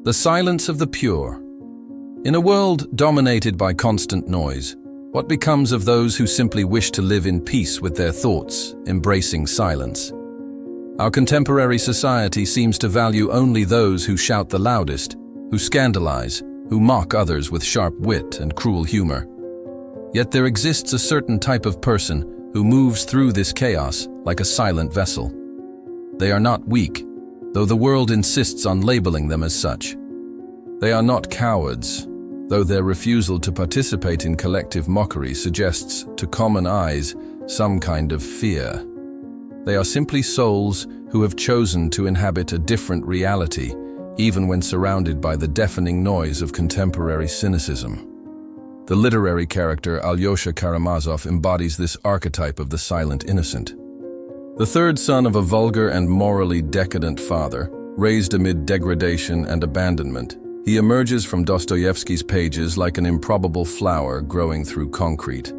The silence of the pure. In a world dominated by constant noise, what becomes of those who simply wish to live in peace with their thoughts, embracing silence? Our contemporary society seems to value only those who shout the loudest, who scandalize, who mock others with sharp wit and cruel humor. Yet there exists a certain type of person who moves through this chaos like a silent vessel. They are not weak, though the world insists on labeling them as such. They are not cowards, though their refusal to participate in collective mockery suggests to common eyes some kind of fear. They are simply souls who have chosen to inhabit a different reality, even when surrounded by the deafening noise of contemporary cynicism. The literary character Alyosha Karamazov embodies this archetype of the silent innocent. The third son of a vulgar and morally decadent father, raised amid degradation and abandonment, he emerges from Dostoevsky's pages like an improbable flower growing through concrete.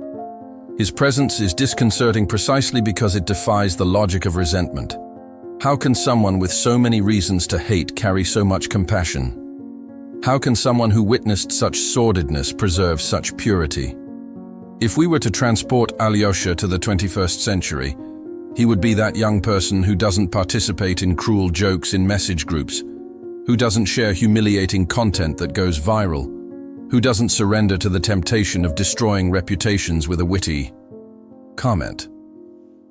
His presence is disconcerting precisely because it defies the logic of resentment. How can someone with so many reasons to hate carry so much compassion? How can someone who witnessed such sordidness preserve such purity? If we were to transport Alyosha to the 21st century, he would be that young person who doesn't participate in cruel jokes in message groups, who doesn't share humiliating content that goes viral, who doesn't surrender to the temptation of destroying reputations with a witty comment.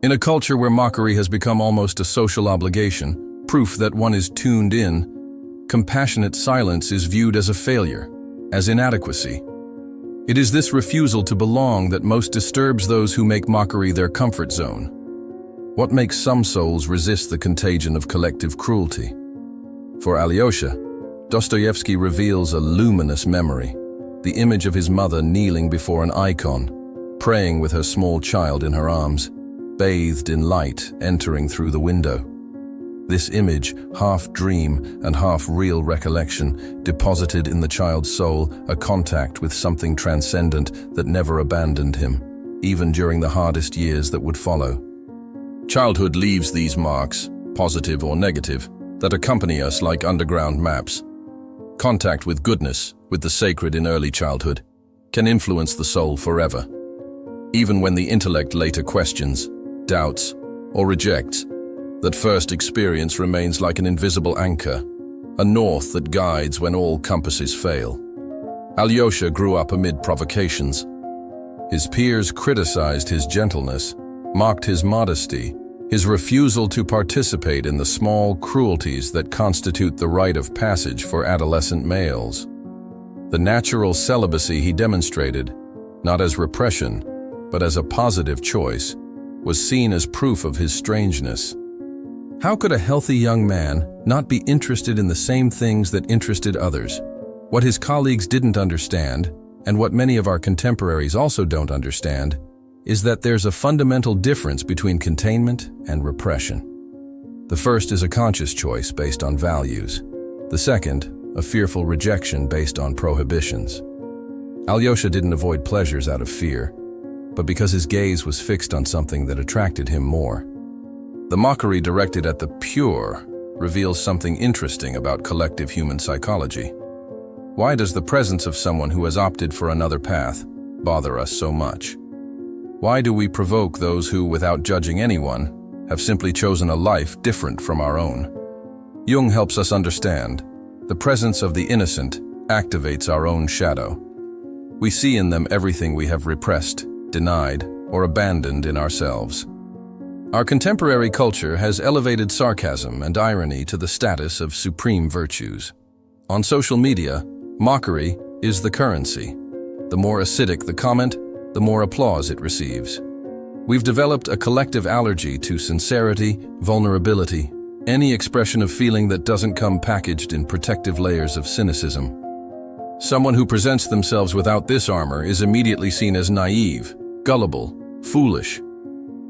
In a culture where mockery has become almost a social obligation, proof that one is tuned in, compassionate silence is viewed as a failure, as inadequacy. It is this refusal to belong that most disturbs those who make mockery their comfort zone. What makes some souls resist the contagion of collective cruelty? For Alyosha, Dostoevsky reveals a luminous memory, the image of his mother kneeling before an icon, praying with her small child in her arms, bathed in light entering through the window. This image, half dream and half real recollection, deposited in the child's soul a contact with something transcendent that never abandoned him, even during the hardest years that would follow. Childhood leaves these marks, positive or negative, that accompany us like underground maps. Contact with goodness, with the sacred in early childhood, can influence the soul forever. Even when the intellect later questions, doubts, or rejects, that first experience remains like an invisible anchor, a north that guides when all compasses fail. Alyosha grew up amid provocations. His peers criticized his gentleness, mocked his modesty, his refusal to participate in the small cruelties that constitute the rite of passage for adolescent males. The natural celibacy he demonstrated, not as repression, but as a positive choice, was seen as proof of his strangeness. How could a healthy young man not be interested in the same things that interested others? What his colleagues didn't understand, and what many of our contemporaries also don't understand, is that there's a fundamental difference between containment and repression. The first is a conscious choice based on values. The second, a fearful rejection based on prohibitions. Alyosha didn't avoid pleasures out of fear, but because his gaze was fixed on something that attracted him more. The mockery directed at the pure reveals something interesting about collective human psychology. Why does the presence of someone who has opted for another path bother us so much? Why do we provoke those who, without judging anyone, have simply chosen a life different from our own? Jung helps us understand. The presence of the innocent activates our own shadow. We see in them everything we have repressed, denied, or abandoned in ourselves. Our contemporary culture has elevated sarcasm and irony to the status of supreme virtues. On social media, mockery is the currency. The more acidic the comment, the more applause it receives. We've developed a collective allergy to sincerity, vulnerability, any expression of feeling that doesn't come packaged in protective layers of cynicism. Someone who presents themselves without this armor is immediately seen as naive, gullible, foolish.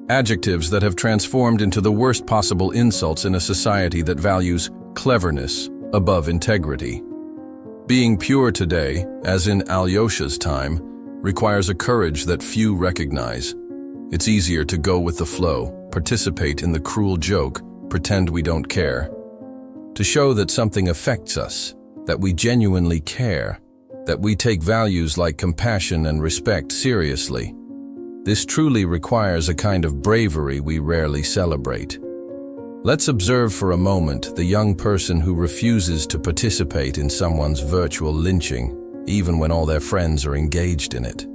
Adjectives that have transformed into the worst possible insults in a society that values cleverness above integrity. Being pure today, as in Alyosha's time, requires a courage that few recognize. It's easier to go with the flow, participate in the cruel joke, pretend we don't care. To show that something affects us, that we genuinely care, that we take values like compassion and respect seriously. This truly requires a kind of bravery we rarely celebrate. Let's observe for a moment the young person who refuses to participate in someone's virtual lynching, even when all their friends are engaged in it.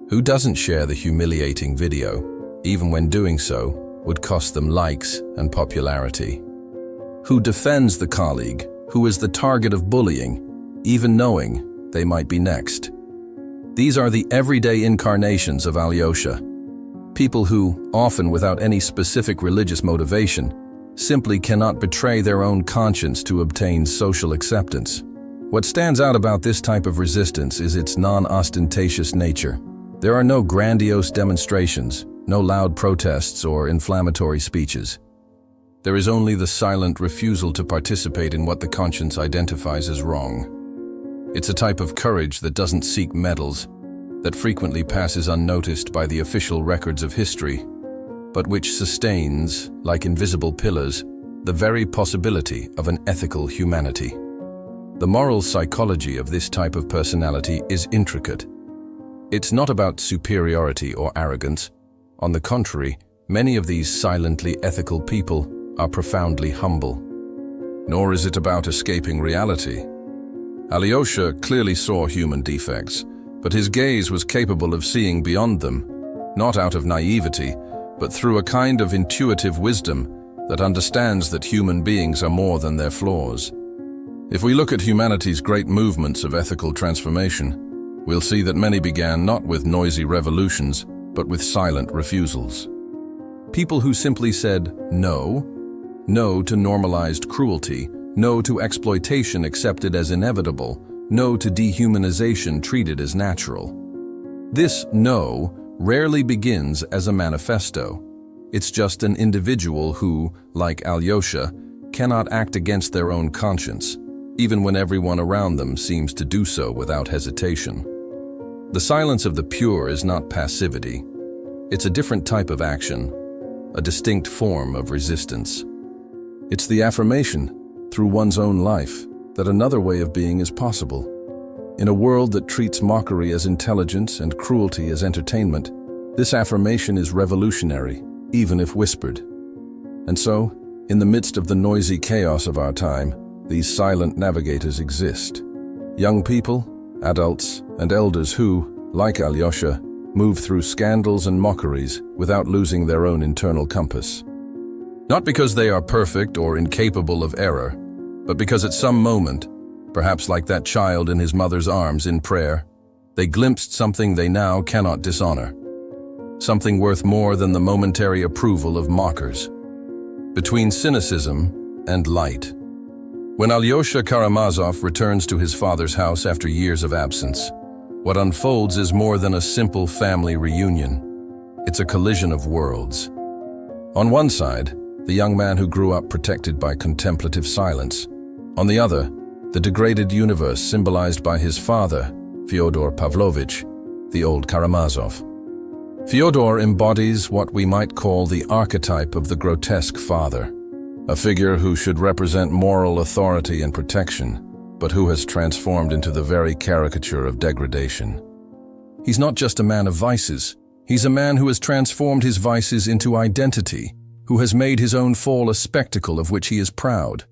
Who doesn't share the humiliating video, even when doing so would cost them likes and popularity? Who defends the colleague who is the target of bullying, even knowing they might be next? These are the everyday incarnations of Alyosha. People who, often without any specific religious motivation, simply cannot betray their own conscience to obtain social acceptance. What stands out about this type of resistance is its non-ostentatious nature. There are no grandiose demonstrations, no loud protests or inflammatory speeches. There is only the silent refusal to participate in what the conscience identifies as wrong. It's a type of courage that doesn't seek medals, that frequently passes unnoticed by the official records of history, but which sustains, like invisible pillars, the very possibility of an ethical humanity. The moral psychology of this type of personality is intricate. It's not about superiority or arrogance. On the contrary, many of these silently ethical people are profoundly humble. Nor is it about escaping reality. Alyosha clearly saw human defects, but his gaze was capable of seeing beyond them, not out of naivety, but through a kind of intuitive wisdom that understands that human beings are more than their flaws. If we look at humanity's great movements of ethical transformation, we'll see that many began not with noisy revolutions, but with silent refusals. People who simply said no to normalized cruelty, no to exploitation accepted as inevitable, no to dehumanization treated as natural. This no rarely begins as a manifesto. It's just an individual who, like Alyosha, cannot act against their own conscience, even when everyone around them seems to do so without hesitation. The silence of the pure is not passivity. It's a different type of action, a distinct form of resistance. It's the affirmation, through one's own life, that another way of being is possible. In a world that treats mockery as intelligence and cruelty as entertainment, this affirmation is revolutionary, even if whispered. And so, in the midst of the noisy chaos of our time, these silent navigators exist. Young people, adults, and elders who, like Alyosha, move through scandals and mockeries without losing their own internal compass. Not because they are perfect or incapable of error, but because at some moment, perhaps like that child in his mother's arms in prayer, they glimpsed something they now cannot dishonor. Something worth more than the momentary approval of mockers. Between cynicism and light. When Alyosha Karamazov returns to his father's house after years of absence, what unfolds is more than a simple family reunion. It's a collision of worlds. On one side, the young man who grew up protected by contemplative silence. On the other, the degraded universe symbolized by his father, Fyodor Pavlovich, the old Karamazov. Fyodor embodies what we might call the archetype of the grotesque father, a figure who should represent moral authority and protection, but who has transformed into the very caricature of degradation. He's not just a man of vices, he's a man who has transformed his vices into identity, who has made his own fall a spectacle of which he is proud.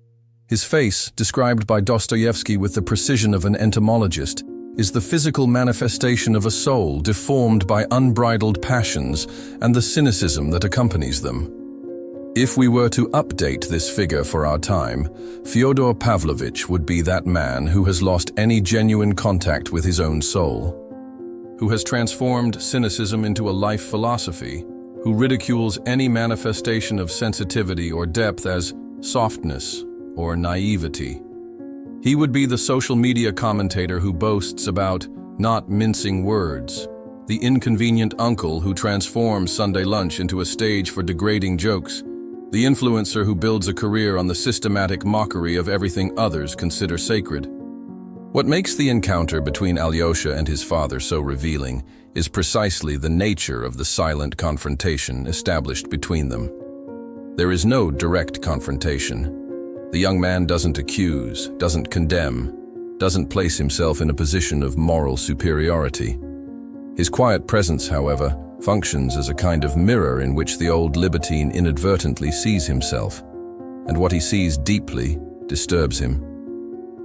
His face, described by Dostoevsky with the precision of an entomologist, is the physical manifestation of a soul deformed by unbridled passions and the cynicism that accompanies them. If we were to update this figure for our time, Fyodor Pavlovich would be that man who has lost any genuine contact with his own soul, who has transformed cynicism into a life philosophy, who ridicules any manifestation of sensitivity or depth as softness or naivety. He would be the social media commentator who boasts about not mincing words, the inconvenient uncle who transforms Sunday lunch into a stage for degrading jokes, the influencer who builds a career on the systematic mockery of everything others consider sacred. What makes the encounter between Alyosha and his father so revealing is precisely the nature of the silent confrontation established between them. There is no direct confrontation. The young man doesn't accuse, doesn't condemn. doesn't place himself in a position of moral superiority. His quiet presence, however, functions as a kind of mirror in which the old libertine inadvertently sees himself, and what he sees deeply disturbs him.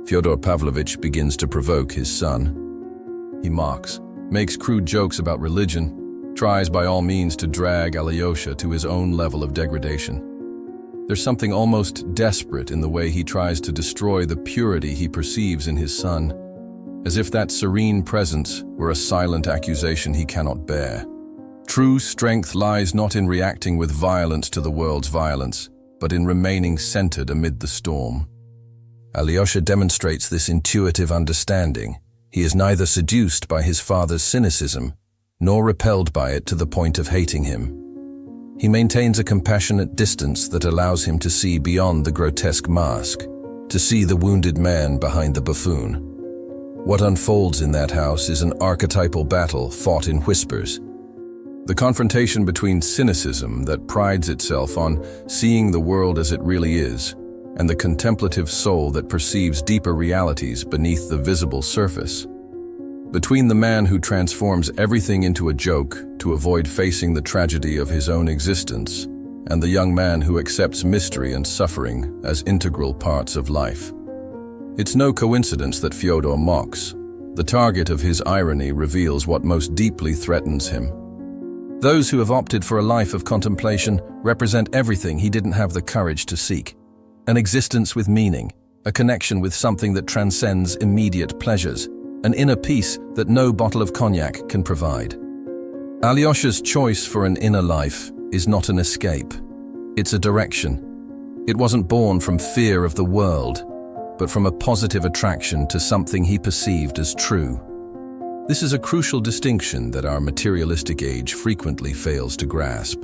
Fyodor Pavlovich begins to provoke his son. He mocks, makes crude jokes about religion, tries by all means to drag Alyosha to his own level of degradation. There's something almost desperate in the way he tries to destroy the purity he perceives in his son, as if that serene presence were a silent accusation he cannot bear. True strength lies not in reacting with violence to the world's violence, but in remaining centered amid the storm. Alyosha demonstrates this intuitive understanding. He is neither seduced by his father's cynicism, nor repelled by it to the point of hating him. He maintains a compassionate distance that allows him to see beyond the grotesque mask, to see the wounded man behind the buffoon. What unfolds in that house is an archetypal battle fought in whispers. The confrontation between cynicism that prides itself on seeing the world as it really is, and the contemplative soul that perceives deeper realities beneath the visible surface. Between the man who transforms everything into a joke to avoid facing the tragedy of his own existence, and the young man who accepts mystery and suffering as integral parts of life. It's no coincidence that Fyodor mocks. The target of his irony reveals what most deeply threatens him. Those who have opted for a life of contemplation represent everything he didn't have the courage to seek. An existence with meaning, a connection with something that transcends immediate pleasures, an inner peace that no bottle of cognac can provide. Alyosha's choice for an inner life is not an escape. It's a direction. It wasn't born from fear of the world, but from a positive attraction to something he perceived as true. This is a crucial distinction that our materialistic age frequently fails to grasp.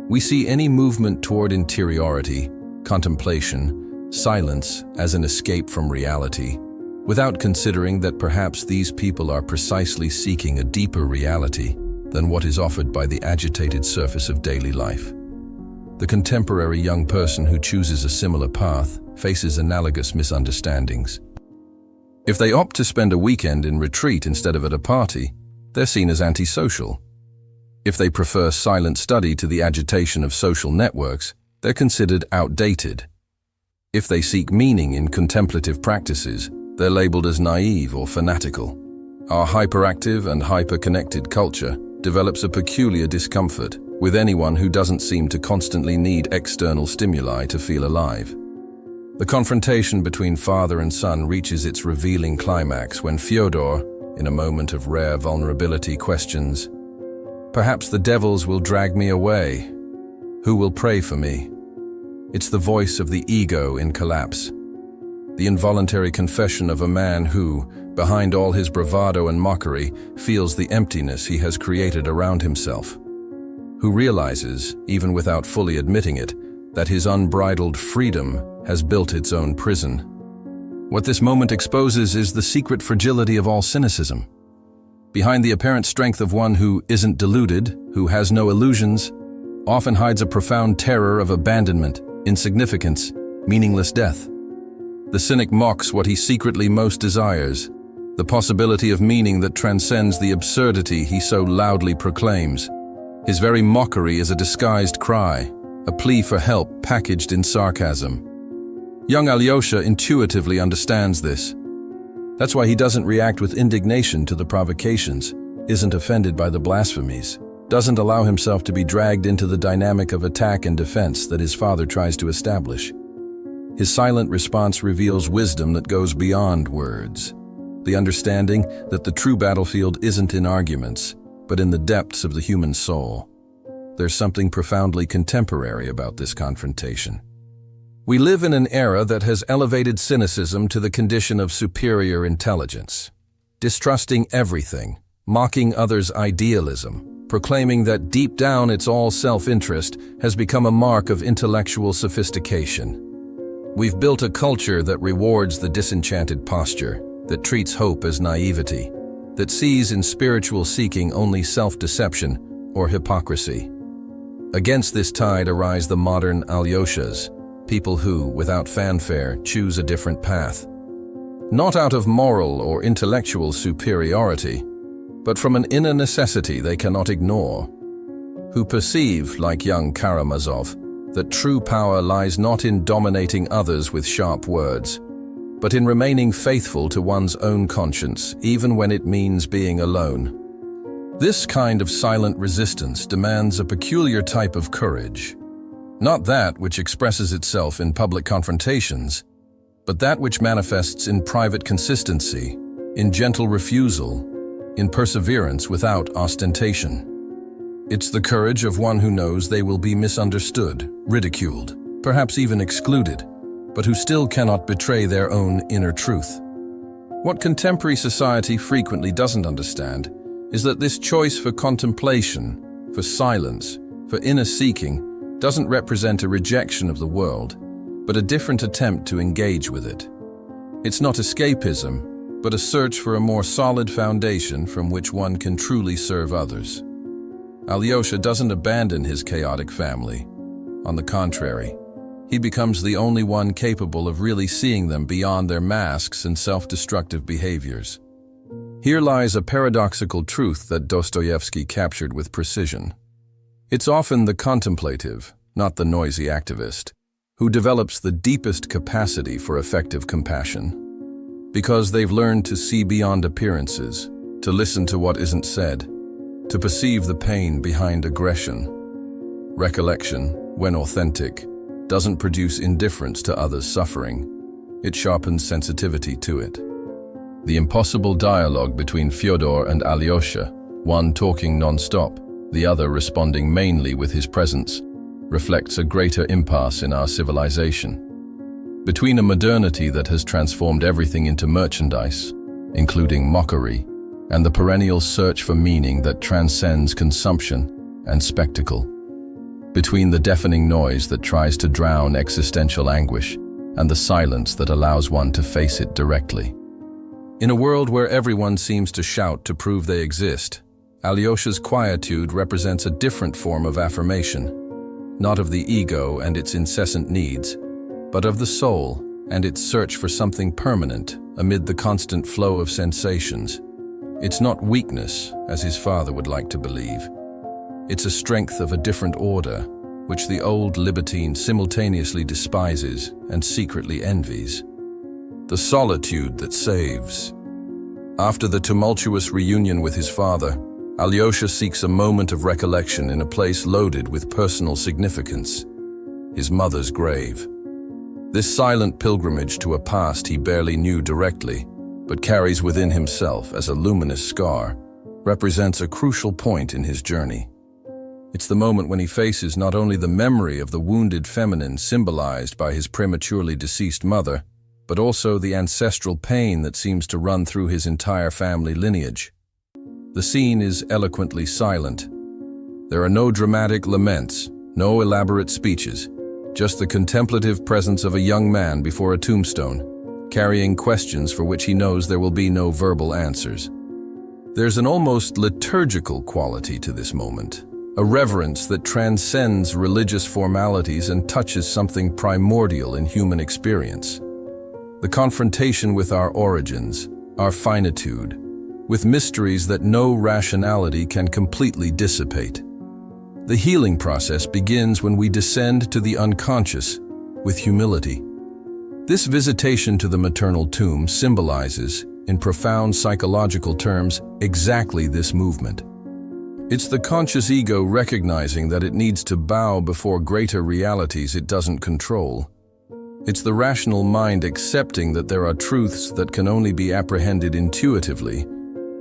We see any movement toward interiority, contemplation, silence as an escape from reality, without considering that perhaps these people are precisely seeking a deeper reality than what is offered by the agitated surface of daily life. The contemporary young person who chooses a similar path faces analogous misunderstandings. If they opt to spend a weekend in retreat instead of at a party, they're seen as antisocial. If they prefer silent study to the agitation of social networks, they're considered outdated. If they seek meaning in contemplative practices, they're labeled as naive or fanatical. Our hyperactive and hyper-connected culture develops a peculiar discomfort with anyone who doesn't seem to constantly need external stimuli to feel alive. The confrontation between father and son reaches its revealing climax when Fyodor, in a moment of rare vulnerability, questions, "Perhaps the devils will drag me away. Who will pray for me?" It's the voice of the ego in collapse. The involuntary confession of a man who, behind all his bravado and mockery, feels the emptiness he has created around himself. Who realizes, even without fully admitting it, that his unbridled freedom has built its own prison. What this moment exposes is the secret fragility of all cynicism. Behind the apparent strength of one who isn't deluded, who has no illusions, often hides a profound terror of abandonment, insignificance, meaningless death. The cynic mocks what he secretly most desires, the possibility of meaning that transcends the absurdity he so loudly proclaims. His very mockery is a disguised cry, a plea for help packaged in sarcasm. Young Alyosha intuitively understands this. That's why he doesn't react with indignation to the provocations, isn't offended by the blasphemies, doesn't allow himself to be dragged into the dynamic of attack and defense that his father tries to establish. His silent response reveals wisdom that goes beyond words, the understanding that the true battlefield isn't in arguments, but in the depths of the human soul. There's something profoundly contemporary about this confrontation. We live in an era that has elevated cynicism to the condition of superior intelligence, distrusting everything, mocking others' idealism, proclaiming that deep down it's all self-interest has become a mark of intellectual sophistication. We've built a culture that rewards the disenchanted posture, that treats hope as naivety, that sees in spiritual seeking only self-deception or hypocrisy. Against this tide arise the modern Alyoshas, people who, without fanfare, choose a different path. not out of moral or intellectual superiority, but from an inner necessity they cannot ignore, who perceive, like young Karamazov, that true power lies not in dominating others with sharp words, but in remaining faithful to one's own conscience, even when it means being alone. This kind of silent resistance demands a peculiar type of courage, not that which expresses itself in public confrontations, but that which manifests in private consistency, in gentle refusal, in perseverance without ostentation. It's the courage of one who knows they will be misunderstood, ridiculed, perhaps even excluded, but who still cannot betray their own inner truth. What contemporary society frequently doesn't understand is that this choice for contemplation, for silence, for inner seeking doesn't represent a rejection of the world, but a different attempt to engage with it. It's not escapism, but a search for a more solid foundation from which one can truly serve others. Alyosha doesn't abandon his chaotic family. On the contrary, he becomes the only one capable of really seeing them beyond their masks and self-destructive behaviors. Here lies a paradoxical truth that Dostoevsky captured with precision. It's often the contemplative, not the noisy activist, who develops the deepest capacity for effective compassion, because they've learned to see beyond appearances, to listen to what isn't said, to perceive the pain behind aggression. Recollection, when authentic, doesn't produce indifference to others' suffering. It sharpens sensitivity to it. The impossible dialogue between Fyodor and Alyosha, one talking non-stop, the other responding mainly with his presence, reflects a greater impasse in our civilization. Between a modernity that has transformed everything into merchandise, including mockery, and the perennial search for meaning that transcends consumption and spectacle. Between the deafening noise that tries to drown existential anguish and the silence that allows one to face it directly. In a world where everyone seems to shout to prove they exist, Alyosha's quietude represents a different form of affirmation, not of the ego and its incessant needs, but of the soul and its search for something permanent amid the constant flow of sensations. It's not weakness, as his father would like to believe. It's a strength of a different order, which the old libertine simultaneously despises and secretly envies. The solitude that saves. After the tumultuous reunion with his father, Alyosha seeks a moment of recollection in a place loaded with personal significance, his mother's grave. This silent pilgrimage to a past he barely knew directly, but carries within himself as a luminous scar, represents a crucial point in his journey. It's the moment when he faces not only the memory of the wounded feminine symbolized by his prematurely deceased mother, but also the ancestral pain that seems to run through his entire family lineage. The scene is eloquently silent. There are no dramatic laments, no elaborate speeches, just the contemplative presence of a young man before a tombstone, carrying questions for which he knows there will be no verbal answers. There's an almost liturgical quality to this moment, a reverence that transcends religious formalities and touches something primordial in human experience. The confrontation with our origins, our finitude, with mysteries that no rationality can completely dissipate. The healing process begins when we descend to the unconscious with humility. This visitation to the maternal tomb symbolizes, in profound psychological terms, exactly this movement. It's the conscious ego recognizing that it needs to bow before greater realities it doesn't control. It's the rational mind accepting that there are truths that can only be apprehended intuitively,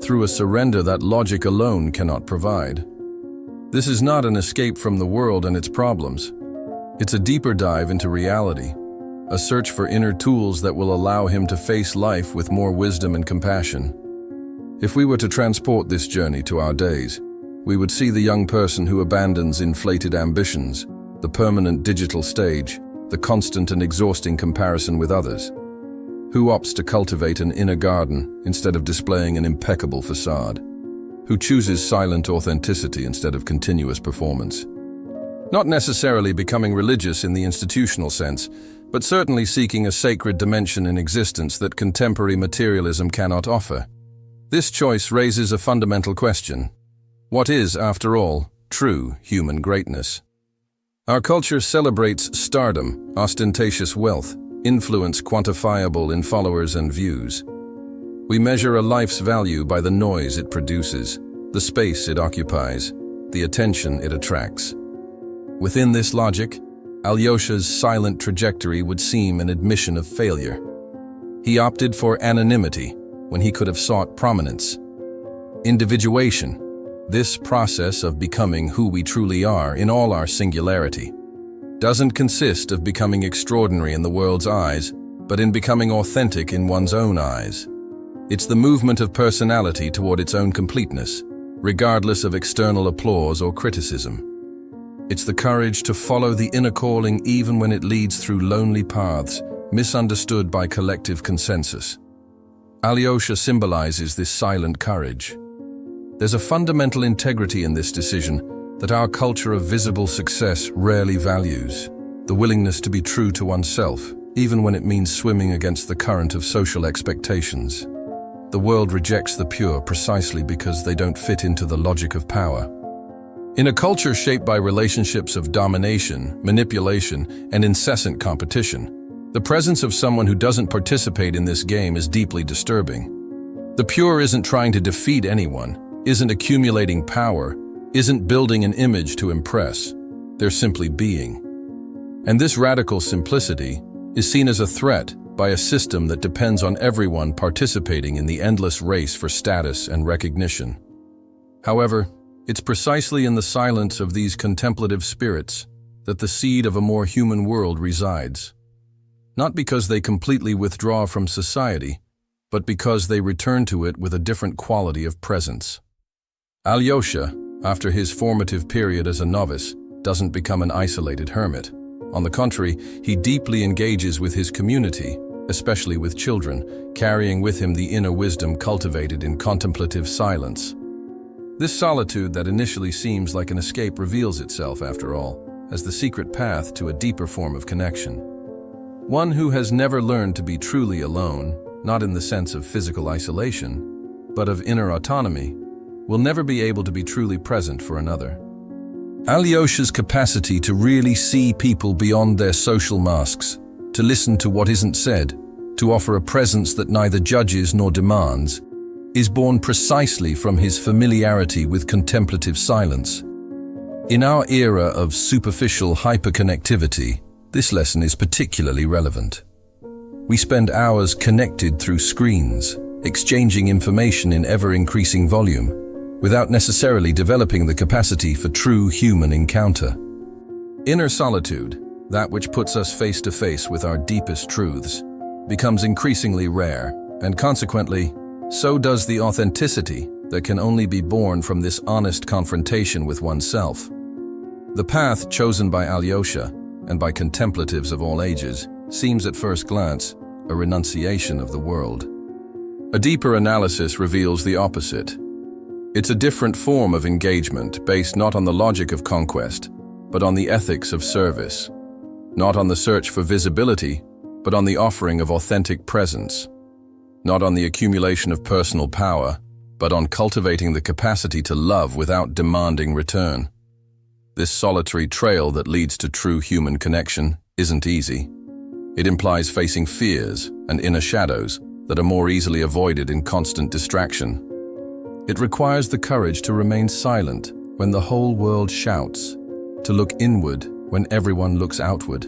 through a surrender that logic alone cannot provide. This is not an escape from the world and its problems. It's a deeper dive into reality, a search for inner tools that will allow him to face life with more wisdom and compassion. If we were to transport this journey to our days, we would see the young person who abandons inflated ambitions, the permanent digital stage, the constant and exhausting comparison with others, who opts to cultivate an inner garden instead of displaying an impeccable facade, who chooses silent authenticity instead of continuous performance. Not necessarily becoming religious in the institutional sense, but certainly seeking a sacred dimension in existence that contemporary materialism cannot offer. This choice raises a fundamental question. What is, after all, true human greatness? Our culture celebrates stardom, ostentatious wealth, influence quantifiable in followers and views. We measure a life's value by the noise it produces, the space it occupies, the attention it attracts. Within this logic, Alyosha's silent trajectory would seem an admission of failure. He opted for anonymity when he could have sought prominence. Individuation, this process of becoming who we truly are in all our singularity, doesn't consist of becoming extraordinary in the world's eyes, but in becoming authentic in one's own eyes. It's the movement of personality toward its own completeness, regardless of external applause or criticism. It's the courage to follow the inner calling even when it leads through lonely paths, misunderstood by collective consensus. Alyosha symbolizes this silent courage. There's a fundamental integrity in this decision that our culture of visible success rarely values, the willingness to be true to oneself, even when it means swimming against the current of social expectations. The world rejects the pure precisely because they don't fit into the logic of power. In a culture shaped by relationships of domination, manipulation, and incessant competition, the presence of someone who doesn't participate in this game is deeply disturbing. The pure isn't trying to defeat anyone, isn't accumulating power, isn't building an image to impress. They're simply being. And this radical simplicity is seen as a threat by a system that depends on everyone participating in the endless race for status and recognition. However, it's precisely in the silence of these contemplative spirits that the seed of a more human world resides. Not because they completely withdraw from society, but because they return to it with a different quality of presence. Alyosha, after his formative period as a novice, doesn't become an isolated hermit. On the contrary, he deeply engages with his community, especially with children, carrying with him the inner wisdom cultivated in contemplative silence. This solitude that initially seems like an escape reveals itself, after all, as the secret path to a deeper form of connection. One who has never learned to be truly alone, not in the sense of physical isolation, but of inner autonomy, will never be able to be truly present for another. Alyosha's capacity to really see people beyond their social masks, to listen to what isn't said, to offer a presence that neither judges nor demands, is born precisely from his familiarity with contemplative silence. In our era of superficial hyperconnectivity, this lesson is particularly relevant. We spend hours connected through screens, exchanging information in ever-increasing volume, without necessarily developing the capacity for true human encounter. Inner solitude, that which puts us face to face with our deepest truths, becomes increasingly rare, and consequently, so does the authenticity that can only be born from this honest confrontation with oneself. The path chosen by Alyosha, and by contemplatives of all ages, seems at first glance a renunciation of the world. A deeper analysis reveals the opposite. It's a different form of engagement based not on the logic of conquest, but on the ethics of service. Not on the search for visibility, but on the offering of authentic presence. Not on the accumulation of personal power, but on cultivating the capacity to love without demanding return. This solitary trail that leads to true human connection isn't easy. It implies facing fears and inner shadows that are more easily avoided in constant distraction. It requires the courage to remain silent when the whole world shouts, to look inward when everyone looks outward.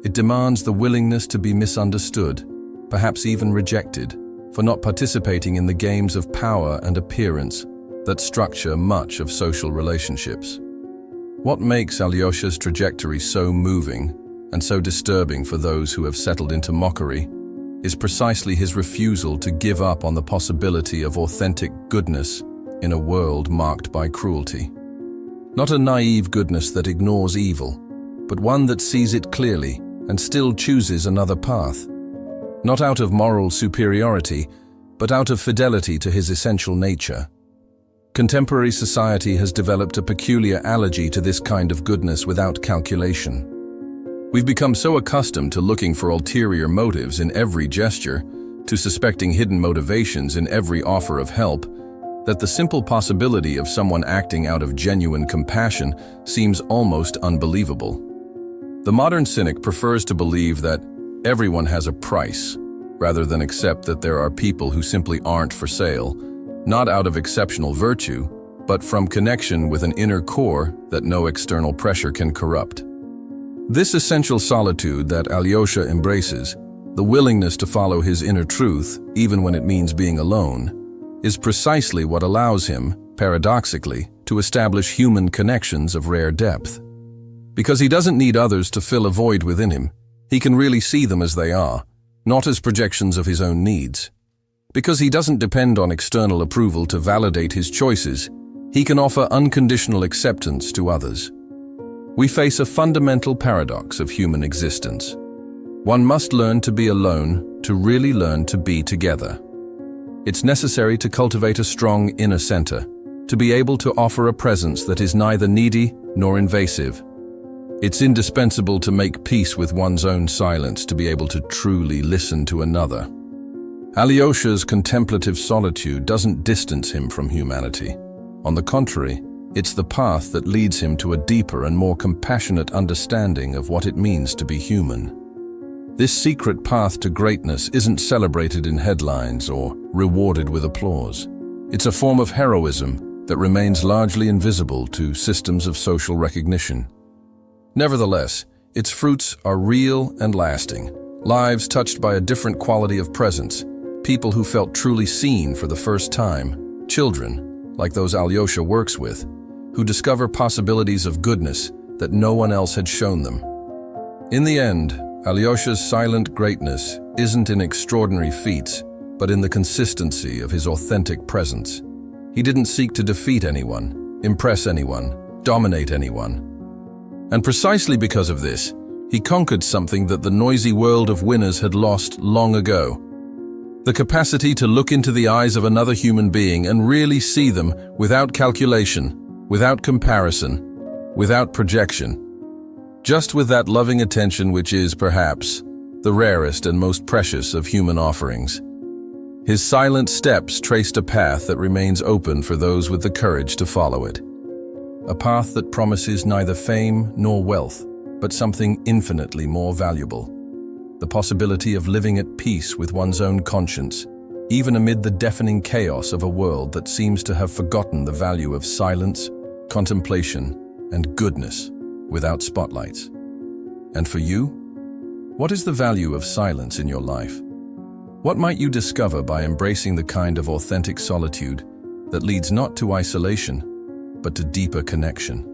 It demands the willingness to be misunderstood, perhaps even rejected, for not participating in the games of power and appearance that structure much of social relationships. What makes Alyosha's trajectory so moving and so disturbing for those who have settled into mockery is precisely his refusal to give up on the possibility of authentic goodness in a world marked by cruelty. Not a naive goodness that ignores evil, but one that sees it clearly and still chooses another path. Not out of moral superiority, but out of fidelity to his essential nature. Contemporary society has developed a peculiar allergy to this kind of goodness without calculation. We've become so accustomed to looking for ulterior motives in every gesture, to suspecting hidden motivations in every offer of help, that the simple possibility of someone acting out of genuine compassion seems almost unbelievable. The modern cynic prefers to believe that everyone has a price, rather than accept that there are people who simply aren't for sale, not out of exceptional virtue, but from connection with an inner core that no external pressure can corrupt. This essential solitude that Alyosha embraces, the willingness to follow his inner truth, even when it means being alone, is precisely what allows him, paradoxically, to establish human connections of rare depth. Because he doesn't need others to fill a void within him, he can really see them as they are, not as projections of his own needs. Because he doesn't depend on external approval to validate his choices, he can offer unconditional acceptance to others. We face a fundamental paradox of human existence. One must learn to be alone to really learn to be together. It's necessary to cultivate a strong inner center, to be able to offer a presence that is neither needy nor invasive. It's indispensable to make peace with one's own silence to be able to truly listen to another. Alyosha's contemplative solitude doesn't distance him from humanity. On the contrary, it's the path that leads him to a deeper and more compassionate understanding of what it means to be human. This secret path to greatness isn't celebrated in headlines or rewarded with applause. It's a form of heroism that remains largely invisible to systems of social recognition. Nevertheless, its fruits are real and lasting. Lives touched by a different quality of presence, people who felt truly seen for the first time, children, like those Alyosha works with, who discover possibilities of goodness that no one else had shown them. In the end, Alyosha's silent greatness isn't in extraordinary feats, but in the consistency of his authentic presence. He didn't seek to defeat anyone, impress anyone, dominate anyone. And precisely because of this, he conquered something that the noisy world of winners had lost long ago. The capacity to look into the eyes of another human being and really see them without calculation, without comparison, without projection. Just with that loving attention which is, perhaps, the rarest and most precious of human offerings. His silent steps traced a path that remains open for those with the courage to follow it. A path that promises neither fame nor wealth, but something infinitely more valuable. The possibility of living at peace with one's own conscience, even amid the deafening chaos of a world that seems to have forgotten the value of silence, contemplation, and goodness without spotlights. And for you, what is the value of silence in your life? What might you discover by embracing the kind of authentic solitude that leads not to isolation, but to deeper connection?